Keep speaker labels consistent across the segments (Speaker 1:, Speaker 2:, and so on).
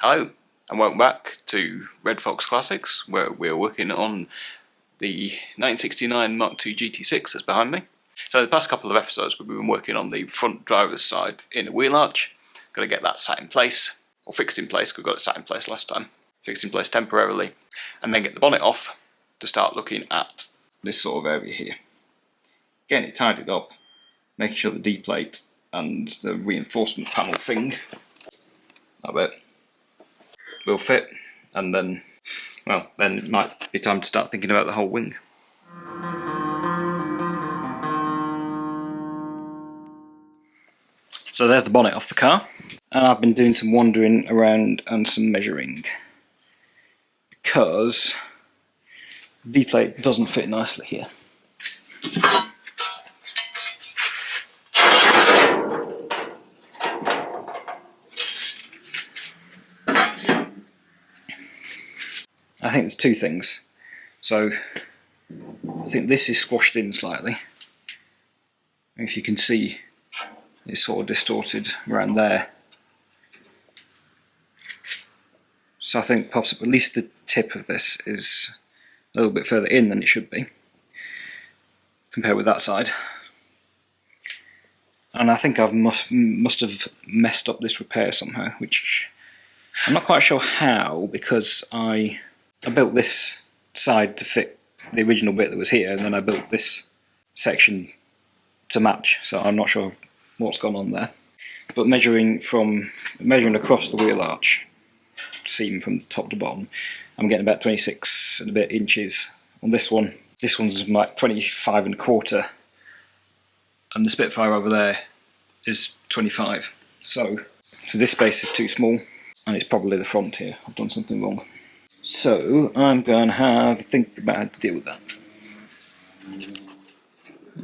Speaker 1: Hello and welcome back to Red Fox Classics, where we're working on the 1969 Mk2 GT6 that's behind me. So the past couple of episodes we've been working on the front driver's side inner wheel arch. Got to get that sat in place, or fixed in place, because we got it sat in place last time. Fixed in place temporarily, and then get the bonnet off to start looking at this sort of area here. Getting it tidied up, making sure the D-plate and the reinforcement panel thing, that bit, will fit, and then, well, then it might be time to start thinking about the whole wing. So there's the bonnet off the car, and I've been doing some wandering around and some measuring, because the D-plate doesn't fit nicely here. I think there's two things. So I think this is squashed in slightly. If you can see, it's sort of distorted around there. So I think possibly at least the tip of this is a little bit further in than it should be, compared with that side. And I think I must have messed up this repair somehow, which I'm not quite sure how, because I built this side to fit the original bit that was here, and then I built this section to match, so I'm not sure what's gone on there. But measuring across the wheel arch seam from top to bottom, I'm getting about 26 and a bit inches on this one. This one's like 25 and a quarter, and the Spitfire over there is 25. So this space is too small, and it's probably the front here. I've done something wrong. So I'm going to have a think about how to deal with that.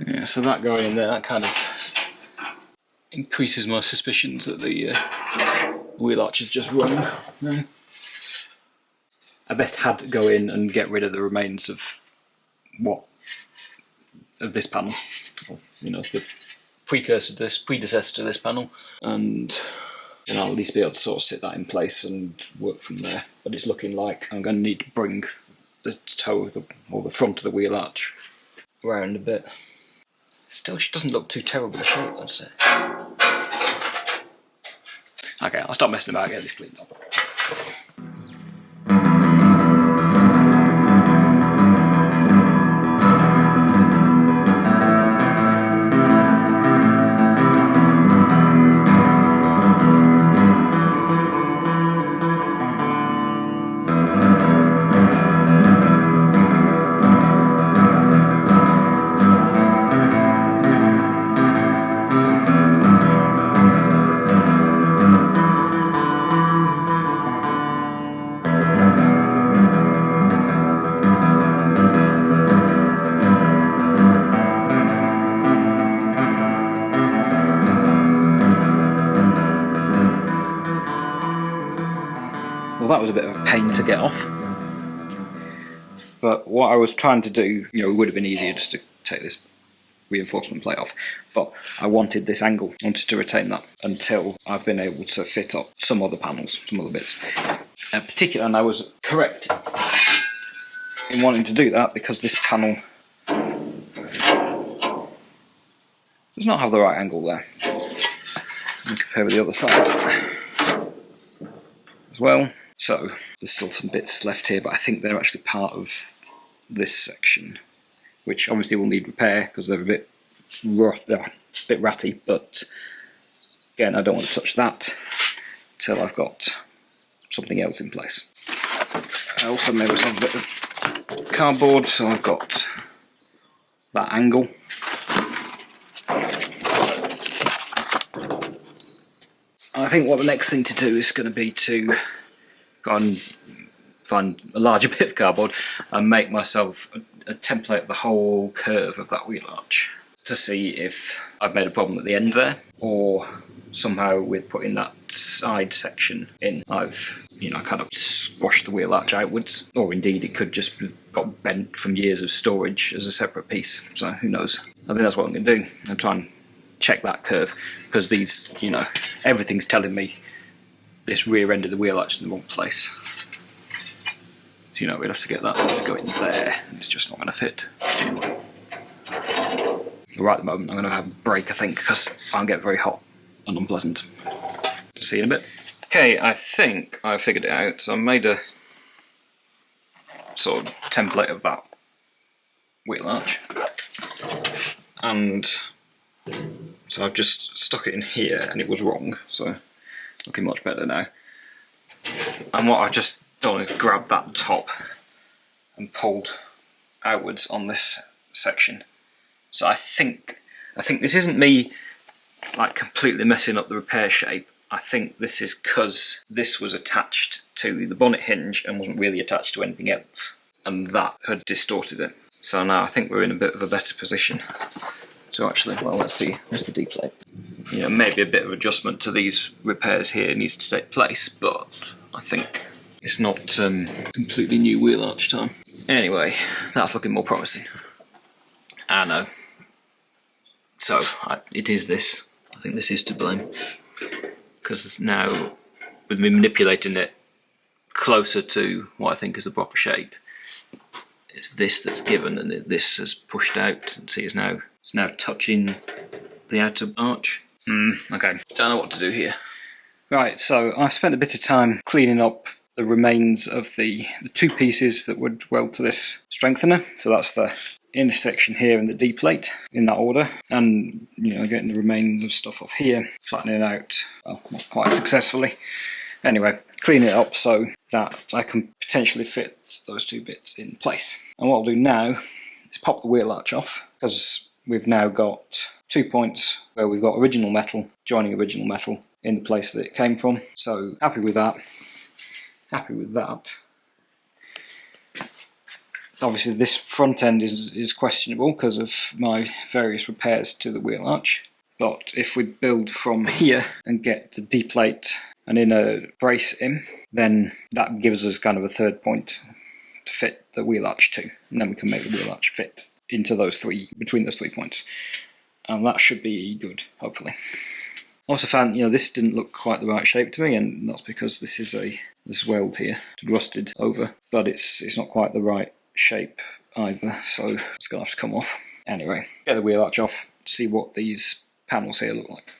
Speaker 1: Yeah, so that going in there, that kind of increases my suspicions that the wheel arch is just wrong. No. I best had to go in and get rid of the remains of this panel, or, you know, the predecessor to this panel, and I'll at least be able to sort of sit that in place and work from there. But it's looking like I'm going to need to bring the toe of or the front of the wheel arch around a bit. Still, she doesn't look too terrible a shape, I'd say. Okay, I'll stop messing about and get this cleaned up. Well, that was a bit of a pain to get off, but what I was trying to do, you know, it would have been easier just to take this reinforcement plate off, but I wanted this angle, I wanted to retain that until I've been able to fit up some other panels, some other bits. Particularly, and I was correct in wanting to do that, because this panel does not have the right angle there, and compare with the other side as well. So there's still some bits left here, but I think they're actually part of this section, which obviously will need repair because they're a bit ratty, but again, I don't want to touch that till I've got something else in place. I also made myself a bit of cardboard, so I've got that angle. I think what the next thing to do is going to be to go and find a larger bit of cardboard and make myself a template of the whole curve of that wheel arch, to see if I've made a problem at the end there, or somehow with putting that side section in I've, you know, kind of squashed the wheel arch outwards, or indeed it could just have got bent from years of storage as a separate piece. So who knows. I think that's what I'm going to do. I'm trying to check that curve, because these, you know, everything's telling me this rear end of the wheel arch in the wrong place. So, you know, we'd have to get that to go in there, and it's just not going to fit. But right at the moment, I'm going to have a break, I think, because I'll get very hot and unpleasant. See you in a bit. Okay, I think I figured it out. So I made a sort of template of that wheel arch, and so I've just stuck it in here, and it was wrong. So looking much better now. And what I've just done is grab that top and pulled outwards on this section. So I think this isn't me like completely messing up the repair shape. I think this is because this was attached to the bonnet hinge and wasn't really attached to anything else, and that had distorted it. So now I think we're in a bit of a better position. So actually, well, let's see, where's the D-plate? You know, maybe a bit of adjustment to these repairs here needs to take place, but I think it's not completely new wheel arch time. Anyway, that's looking more promising. I know. So, it is this. I think this is to blame. Because now, with me manipulating it closer to what I think is the proper shape, it's this that's given, and this has pushed out, and see, it's now touching the outer arch. Okay, don't know what to do here. Right, so I've spent a bit of time cleaning up the remains of the two pieces that would weld to this strengthener. So that's the inner section here and the D-plate in that order, and you know, getting the remains of stuff off here, flattening it out, well, not quite successfully. Anyway, cleaning it up so that I can potentially fit those two bits in place. And what I'll do now is pop the wheel arch off, because we've now got 2 points where we've got original metal joining original metal in the place that it came from. So happy with that. Happy with that. Obviously this front end is questionable because of my various repairs to the wheel arch, but if we build from here and get the D-plate and inner brace in, then that gives us kind of a third point to fit the wheel arch to, and then we can make the wheel arch fit into those three, between those 3 points, and that should be good, hopefully. I also found, you know, this didn't look quite the right shape to me, and that's because this is this weld here rusted over, but it's not quite the right shape either, so it's gonna have to come off. Anyway, get the wheel arch off, see what these panels here look like.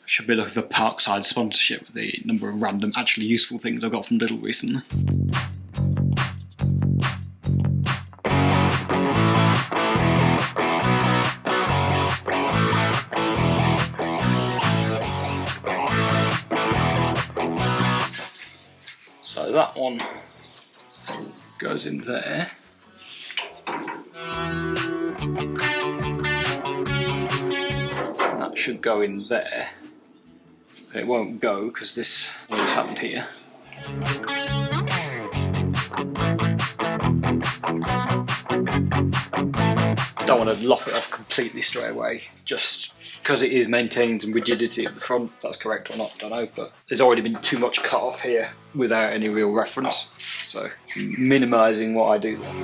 Speaker 1: Should be looking for Parkside sponsorship with the number of random actually useful things I've got from Lidl recently. So that one goes in there. And that should go in there. But it won't go because this always happened here. Don't want to lop it off completely straight away, just because it is maintaining some rigidity at the front. If that's correct or not, I don't know, but there's already been too much cut off here without any real reference, so minimising what I do there.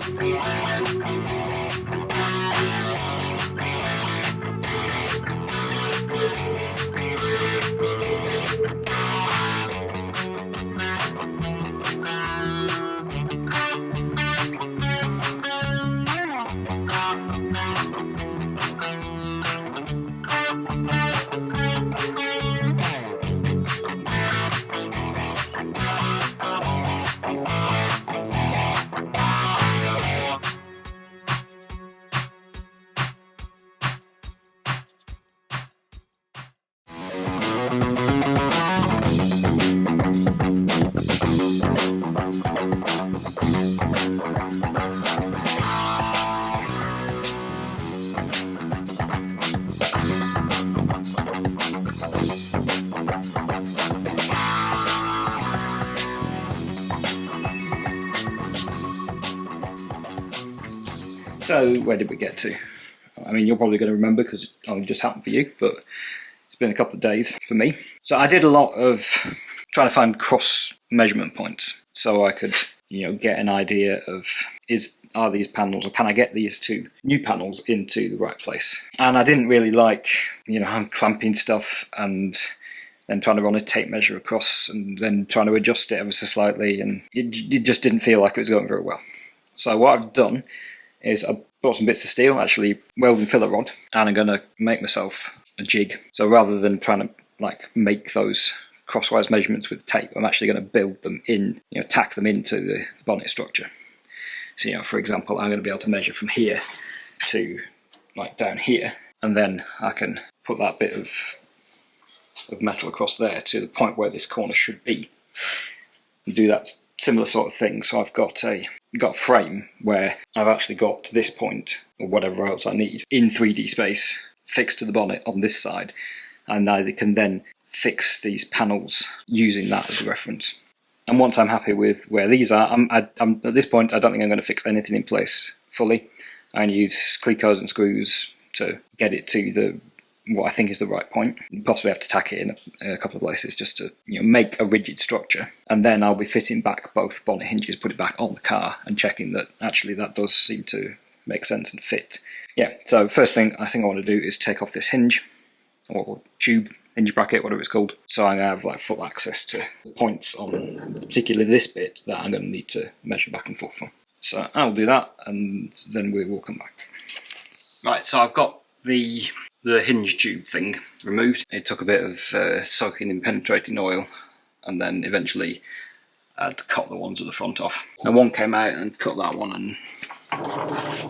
Speaker 1: So where did we get to? I mean, you're probably going to remember because it only just happened for you, but it's been a couple of days for me. So I did a lot of trying to find cross measurement points so I could, you know, get an idea of are these panels, or can I get these two new panels into the right place? And I didn't really like, you know, hand clamping stuff and then trying to run a tape measure across and then trying to adjust it ever so slightly, and it just didn't feel like it was going very well. So what I've done is I bought some bits of steel, actually welding filler rod, and I'm going to make myself a jig. So rather than trying to like make those crosswise measurements with tape, I'm actually going to build them in, tack them into the bonnet structure. So for example, I'm going to be able to measure from here to like down here, and then I can put that bit of metal across there to the point where this corner should be, and do that similar sort of thing. So I've got a frame where I've actually got this point, or whatever else I need, in 3D space fixed to the bonnet on this side, and I can then fix these panels using that as a reference. And once I'm happy with where these are, I'm at this point I don't think I'm going to fix anything in place fully. I'm going to use clecos and screws to get it to what I think is the right point. You possibly have to tack it in a couple of places just to make a rigid structure. And then I'll be fitting back both bonnet hinges, put it back on the car, and checking that actually that does seem to make sense and fit. Yeah, so first thing I think I want to do is take off this hinge, or tube, hinge bracket, whatever it's called. So I'm going to have like full access to the points on particularly this bit that I'm going to need to measure back and forth from. So I'll do that, and then we will come back. Right, so I've got the hinge tube thing removed. It took a bit of soaking in penetrating oil, and then eventually I had to cut the ones at the front off. And one came out and cut that one and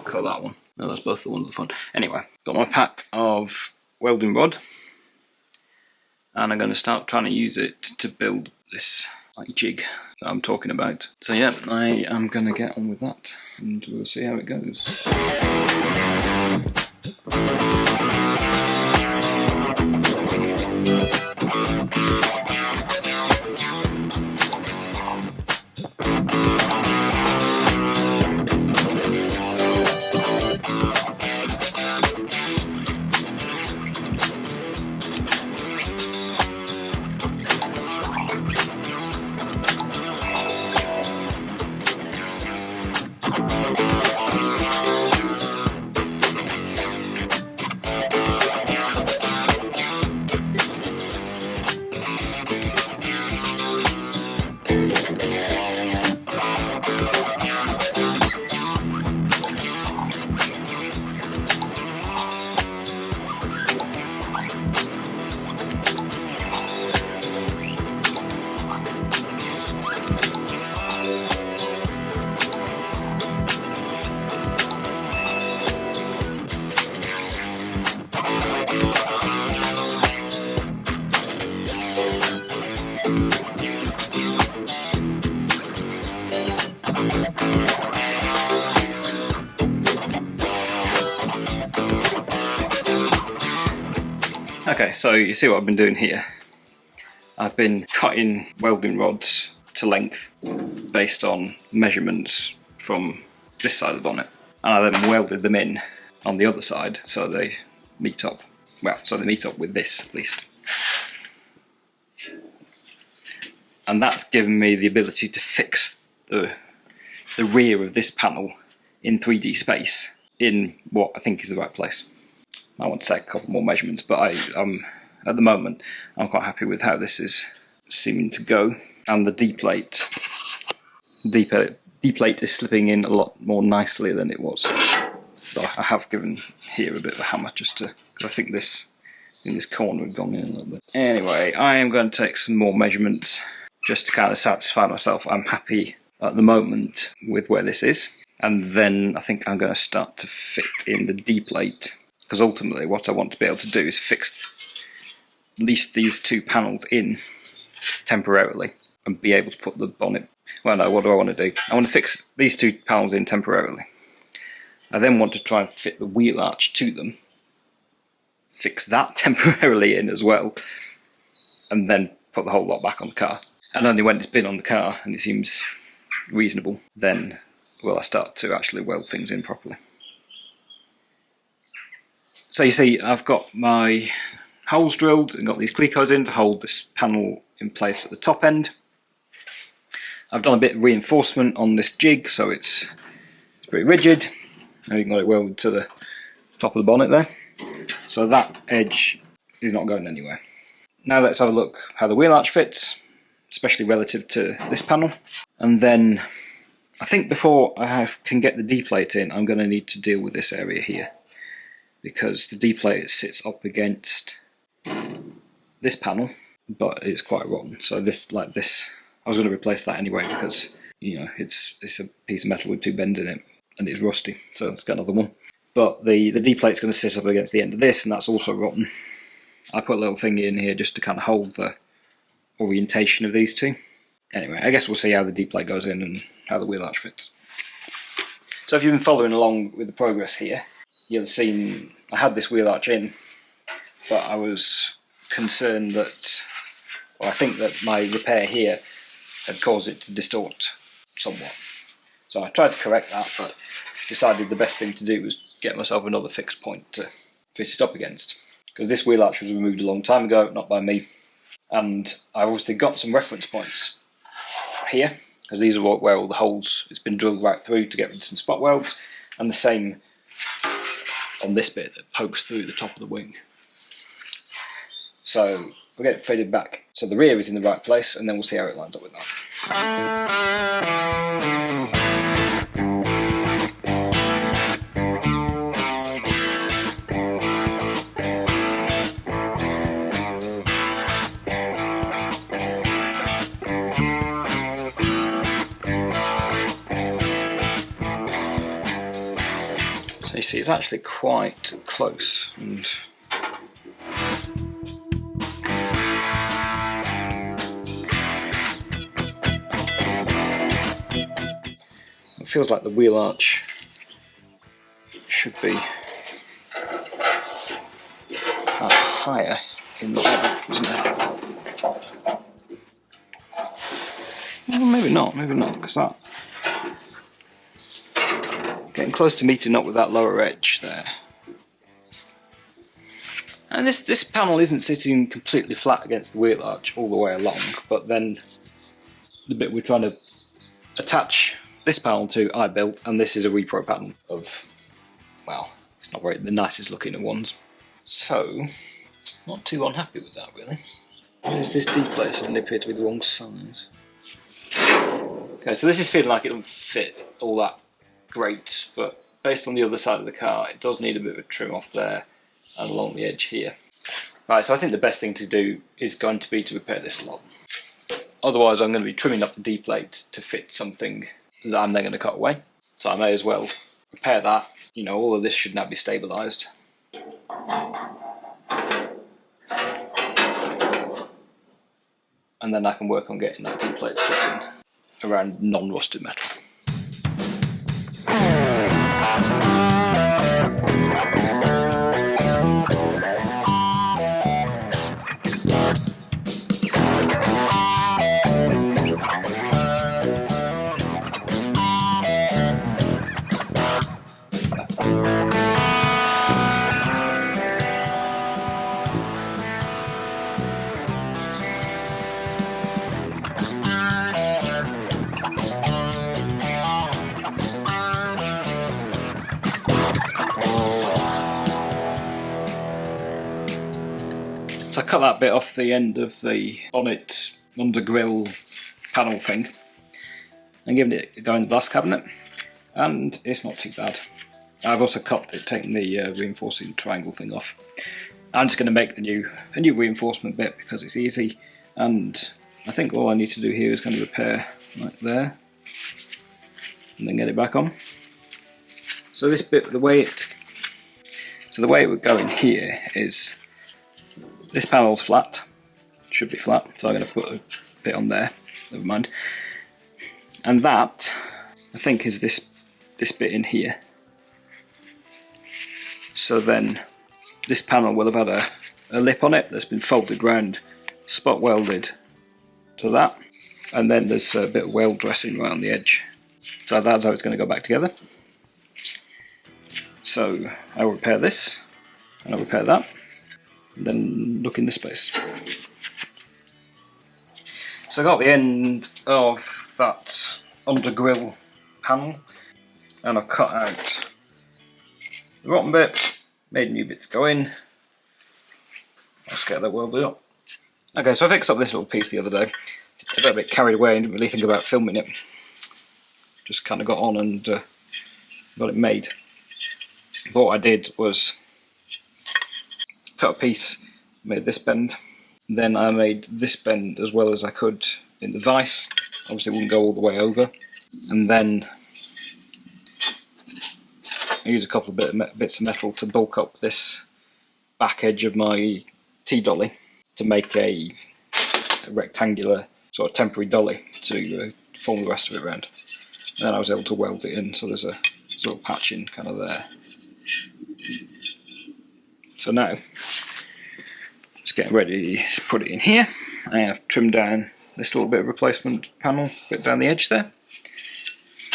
Speaker 1: cut that one. No, that's both the ones at the front. Anyway, got my pack of welding rod, and I'm going to start trying to use it to build this like jig that I'm talking about. So yeah, I am going to get on with that, and we'll see how it goes. Okay, so you see what I've been doing here. I've been cutting welding rods to length based on measurements from this side of the bonnet, and I then welded them in on the other side so they meet up. Well, so they meet up with this at least. And that's given me the ability to fix the rear of this panel in 3D space in what I think is the right place. I want to take a couple more measurements, but at the moment I'm quite happy with how this is seeming to go. And the D-plate is slipping in a lot more nicely than it was. So I have given here a bit of a hammer just to, because I think this corner had gone in a little bit. Anyway, I am going to take some more measurements just to kind of satisfy myself I'm happy at the moment with where this is. And then I think I'm going to start to fit in the D-plate, because ultimately what I want to be able to do is fix at least these two panels in temporarily and be able to put the bonnet. Well, no, what do I want to do? I want to fix these two panels in temporarily. I then want to try and fit the wheel arch to them, fix that temporarily in as well, and then put the whole lot back on the car. And only when it's been on the car and it seems reasonable, then will I start to actually weld things in properly. So you see, I've got my holes drilled and got these clecos in to hold this panel in place at the top end. I've done a bit of reinforcement on this jig so it's pretty rigid. Now you can got it welded to the top of the bonnet there. So that edge is not going anywhere. Now let's have a look how the wheel arch fits, especially relative to this panel. And then I think before I can get the D-plate in, I'm going to need to deal with this area here, because the D-plate sits up against this panel, but it's quite rotten. So this, like this, I was going to replace that anyway because, you know, it's a piece of metal with 2 bends in it and it's rusty, so let's get another one. But the D-plate's going to sit up against the end of this, and that's also rotten. I put a little thing in here just to kind of hold the orientation of these two. Anyway, I guess we'll see how the D-plate goes in and how the wheel arch fits. So if you've been following along with the progress here, you'll have seen I had this wheel arch in, but I was concerned that, or I think that my repair here had caused it to distort somewhat. So I tried to correct that, but decided the best thing to do was get myself another fixed point to fit it up against. Because this wheel arch was removed a long time ago, not by me. And I obviously got some reference points here, because these are where all the holes, it's been drilled right through to get rid of some spot welds, and the same on this bit that pokes through the top of the wing. So we'll get it fitted back so the rear is in the right place, and then we'll see how it lines up with that. So you see it's actually quite close, and it feels like the wheel arch should be higher in the level, isn't it? Well, maybe not, because that getting close to meeting up with that lower edge there. And this panel isn't sitting completely flat against the wheel arch all the way along, but then the bit we're trying to attach this panel to I built, and this is a repro panel of, well, it's not very the nicest looking of ones. So, not too unhappy with that really. Where's this D-plate? Suddenly appear to be the wrong size. Okay, so this is feeling like it doesn't fit all that great, but based on the other side of the car, it does need a bit of a trim off there and along the edge here. Right, so I think the best thing to do is going to be to repair this slot. Otherwise I'm going to be trimming up the D-plate to fit something that I'm then going to cut away. So I may as well repair that. You know, all of this should now be stabilised. And then I can work on getting that D-plate fitting around non-rusted metal. So I cut that bit off the end of the bonnet under grille panel thing and given it a go in the glass cabinet, and it's not too bad. I've also cut it, taken the reinforcing triangle thing off. I'm just going to make a new reinforcement bit because it's easy, and I think all I need to do here is kind of repair right there and then get it back on. So this bit, the way it would go in here is this panel's flat, should be flat, so I'm going to put a bit on there, never mind. And that, I think, is this bit in here. So then this panel will have had a lip on it that's been folded round, spot welded to that, and then there's a bit of weld dressing right on the edge. So that's how it's going to go back together. So I'll repair this, and I'll repair that, and then look in this space. So I got the end of that under grille panel, and I've cut out the rotten bit, made new bits go in. Let's get that welded up. Okay, so I fixed up this little piece the other day. I got a bit carried away and didn't really think about filming it. Just kind of got on and got it made. But what I did was cut a piece, made this bend, then I made this bend as well as I could in the vise. Obviously it wouldn't go all the way over. And then I used a couple of bits of metal to bulk up this back edge of my T-dolly to make a rectangular sort of temporary dolly to form the rest of it around. And then I was able to weld it in, so there's a sort of patching kind of there. So now, just getting ready to put it in here. I have trimmed down this little bit of replacement panel, bit down the edge there.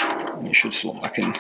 Speaker 1: And it should slot back in.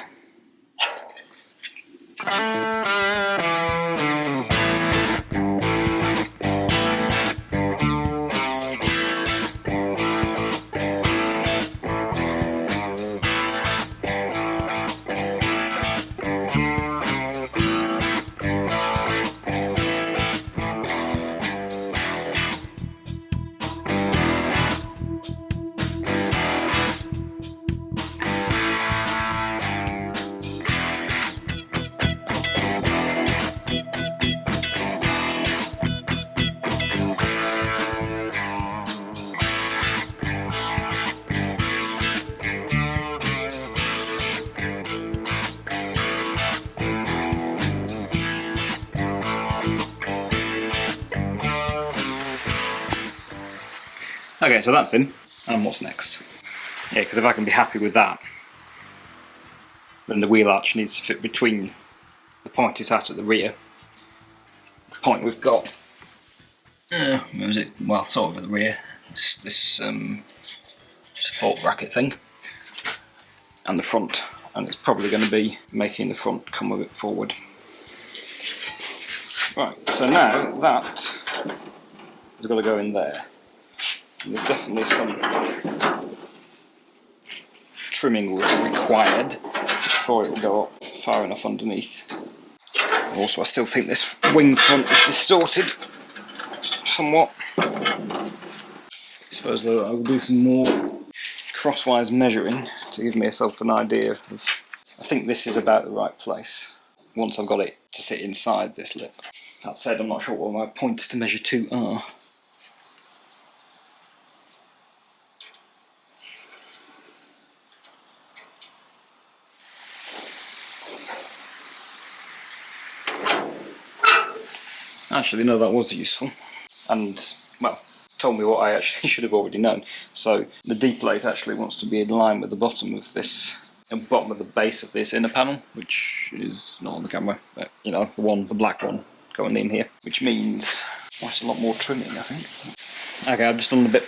Speaker 1: Okay, so that's in, and what's next? Yeah, because if I can be happy with that, then the wheel arch needs to fit between the point it's at the rear. The point we've got, where is it? Well, sort of at the rear. This support bracket thing, and the front, and it's probably going to be making the front come a bit forward. Right, so now that has got to go in there. There's definitely some trimming required before it will go up far enough underneath. Also, I still think this wing front is distorted somewhat. I suppose though I will do some more crosswise measuring to give myself an idea of, I think this is about the right place once I've got it to sit inside this lip. That said, I'm not sure what my points to measure to are. Actually, no, that was useful, and well, told me what I actually should have already known. So the D plate actually wants to be in line with the bottom of this, bottom of the base of this inner panel, which is not on the camera, but you know, the black one going in here, which means that's a lot more trimming, I think. Okay, I've just done a bit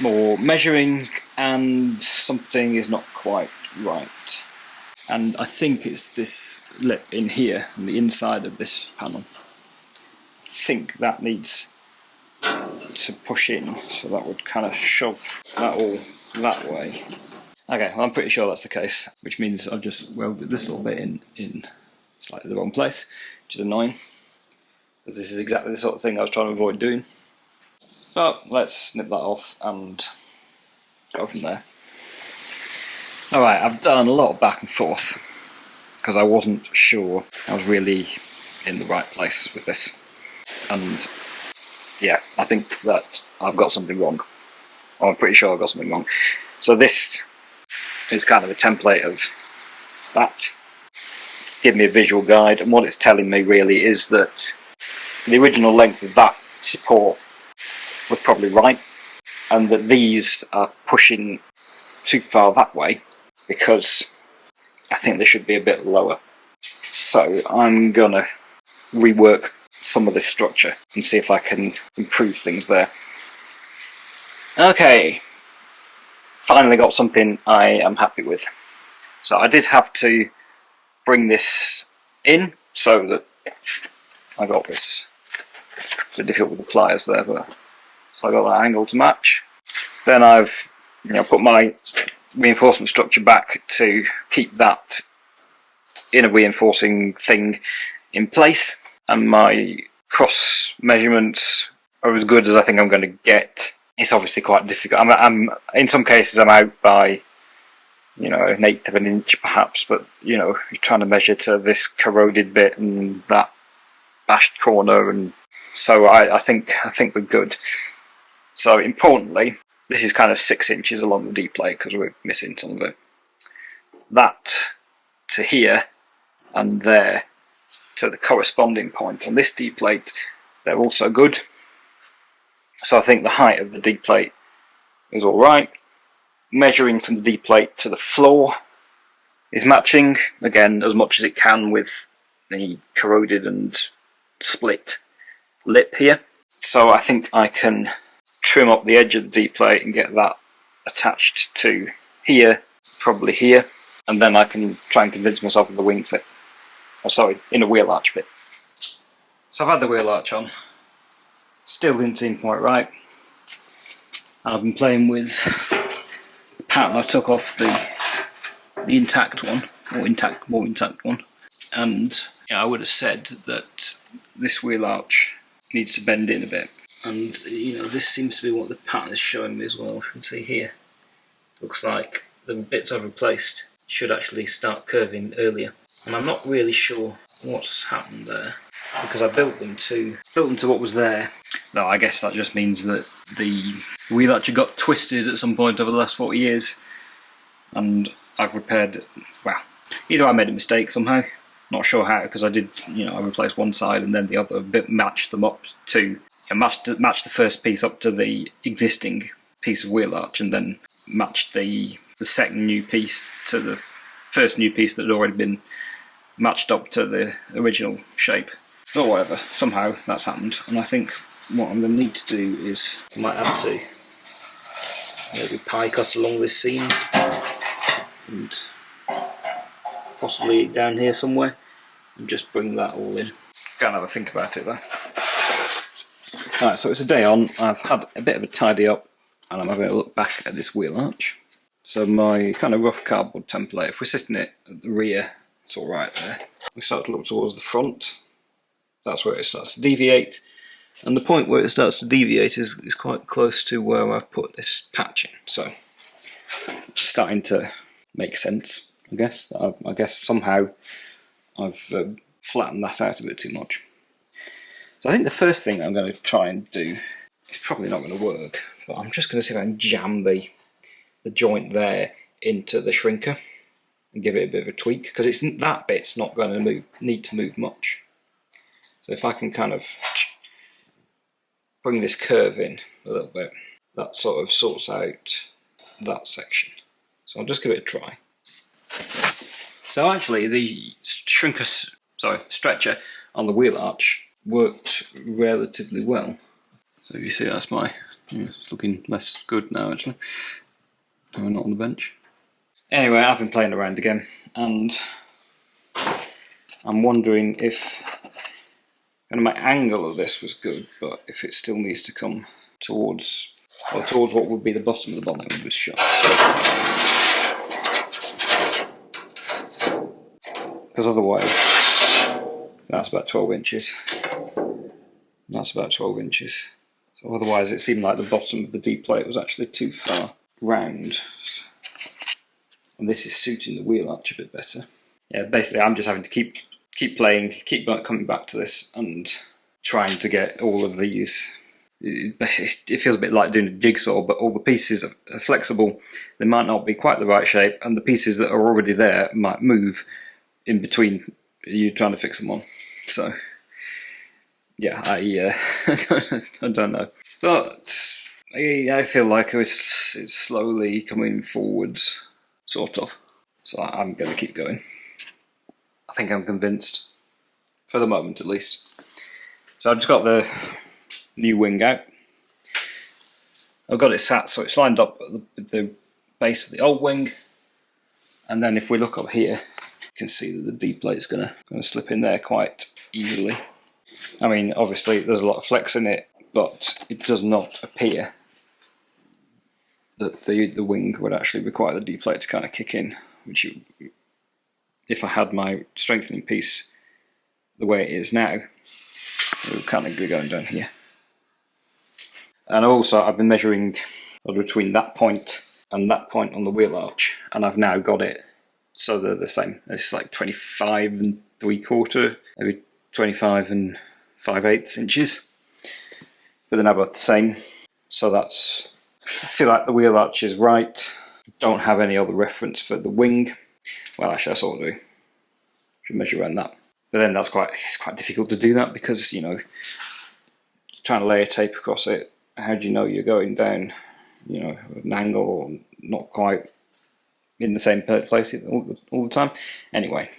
Speaker 1: more measuring, and something is not quite right. And I think it's this lip in here, on the inside of this panel. I think that needs to push in, so that would kind of shove that all that way. Okay, well, I'm pretty sure that's the case, which means I've just welded this little bit in slightly the wrong place, which is annoying, because this is exactly the sort of thing I was trying to avoid doing. But let's snip that off and go from there. Alright, I've done a lot of back and forth, because I wasn't sure I was really in the right place with this. And yeah, I think that I've got something wrong. I'm pretty sure I've got something wrong. So this is kind of a template of that. It's giving me a visual guide, and what it's telling me really is that the original length of that support was probably right, and that these are pushing too far that way, because I think they should be a bit lower. So I'm gonna rework some of this structure and see if I can improve things there. Okay, finally got something I am happy with. So I did have to bring this in so that I got this. It's a bit difficult with the pliers there, but so I got that angle to match. Then I've put my reinforcement structure back to keep that inner reinforcing thing in place, and my cross measurements are as good as I think I'm going to get. It's obviously quite difficult. I'm in some cases I'm out by, you know, 1/8 of an inch perhaps, but you know, you're trying to measure to this corroded bit and that bashed corner, and so I think we're good. So importantly, this is kind of 6 inches along the D plate because we're missing some of it. That to here and there to the corresponding point on this D plate, they're also good. So I think the height of the D plate is alright. Measuring from the D plate to the floor is matching, again, as much as it can with the corroded and split lip here. So I think I can trim up the edge of the D plate and get that attached to here, probably here, and then I can try and convince myself of the wing fit. Oh, sorry, in a wheel arch fit. So I've had the wheel arch on, still didn't seem quite right, and I've been playing with the pattern I took off the intact one, more intact one, and I would have said that this wheel arch needs to bend in a bit, and you know, this seems to be what the pattern is showing me as well. You can see here, looks like the bits I've replaced should actually start curving earlier, and I'm not really sure what's happened there because I built them to what was there. No, I guess that just means that the wheel arch got twisted at some point over the last 40 years, and I've repaired. Well, either I made a mistake somehow. Not sure how, because I did, you know, I replaced one side and then the other bit, matched them up to, matched the first piece up to the existing piece of wheel arch, and then matched the second new piece to the first new piece that had already been matched up to the original shape. Or whatever, somehow that's happened, and I think what I'm going to need to do is, I might have to maybe pie cut along this seam, and possibly down here somewhere, and just bring that all in. Can't have a think about it though. Alright, so it's a day on, I've had a bit of a tidy up, and I'm having a look back at this wheel arch. So my kind of rough cardboard template, if we're sitting it at the rear, it's alright there. We start to look towards the front, that's where it starts to deviate, and the point where it starts to deviate is quite close to where I've put this patch in, so it's starting to make sense, I guess. I guess somehow I've flattened that out a bit too much. So I think the first thing I'm going to try and do, it's probably not going to work, but I'm just going to see if I can jam the joint there into the shrinker and give it a bit of a tweak, because that bit's not going to need to move much. So if I can kind of bring this curve in a little bit, that sort of sorts out that section. So I'll just give it a try. So actually the stretcher on the wheel arch worked relatively well. So you see that's it's looking less good now actually. We're not on the bench. Anyway, I've been playing around again, and I'm wondering if my angle of this was good, but if it still needs to come towards what would be the bottom of the bonnet with this shot. Because otherwise, that's about 12 inches. That's about 12 inches. So otherwise it seemed like the bottom of the D plate was actually too far round. And this is suiting the wheel arch a bit better. Yeah, basically I'm just having to keep playing, keep coming back to this and trying to get all of these. It feels a bit like doing a jigsaw, but all the pieces are flexible. They might not be quite the right shape, and the pieces that are already there might move in between you trying to fix them on. So yeah, I don't know, but I feel like it's slowly coming forwards, sort of. So I'm going to keep going. I think I'm convinced, for the moment at least. So I've just got the new wing out. I've got it sat so it's lined up at the base of the old wing, and then if we look up here, you can see that the D plate's going to slip in there quite easily. I mean, obviously there's a lot of flex in it, but it does not appear that the wing would actually require the D plate to kind of kick in, which if I had my strengthening piece the way it is now, it would kind of be going down here. And also I've been measuring between that point and that point on the wheel arch, and I've now got it so they're the same. It's like 25 and 3/4, maybe 25 and 5/8 inches, but they're now both the same. So that's, I feel like the wheel arch is right. Don't have any other reference for the wing. Well, actually I sort of do. Should measure around that. But then it's quite difficult to do that because, you know, you're trying to layer tape across it. How do you know you're going down, you know, an angle or not quite in the same place all the time? Anyway,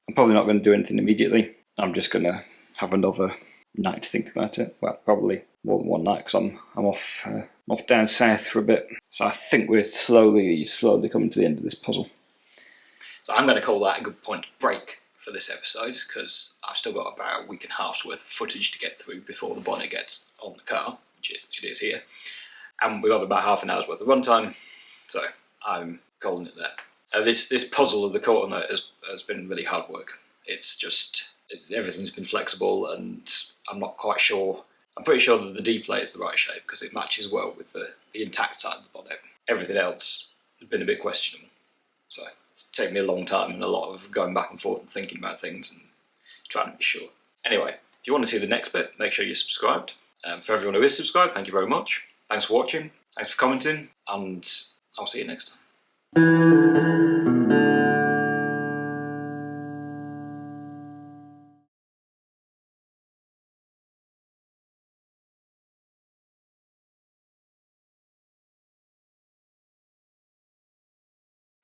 Speaker 1: I'm probably not going to do anything immediately. I'm just going to have another night to think about it. Well, probably more than one night because I'm off down south for a bit. So I think we're slowly coming to the end of this puzzle. So I'm going to call that a good point to break for this episode, because I've still got about a week and a half's worth of footage to get through before the bonnet gets on the car, which it is here. And we've got about half an hour's worth of runtime, so I'm calling it there. This puzzle of the quarter note has been really hard work. It's just, everything's been flexible, and I'm not quite sure. I'm pretty sure that the D-plate is the right shape because it matches well with the intact side of the bonnet. Everything else has been a bit questionable. So it's taken me a long time and a lot of going back and forth and thinking about things and trying to be sure. Anyway, if you want to see the next bit, make sure you're subscribed. For everyone who is subscribed, thank you very much. Thanks for watching, thanks for commenting, and I'll see you next time.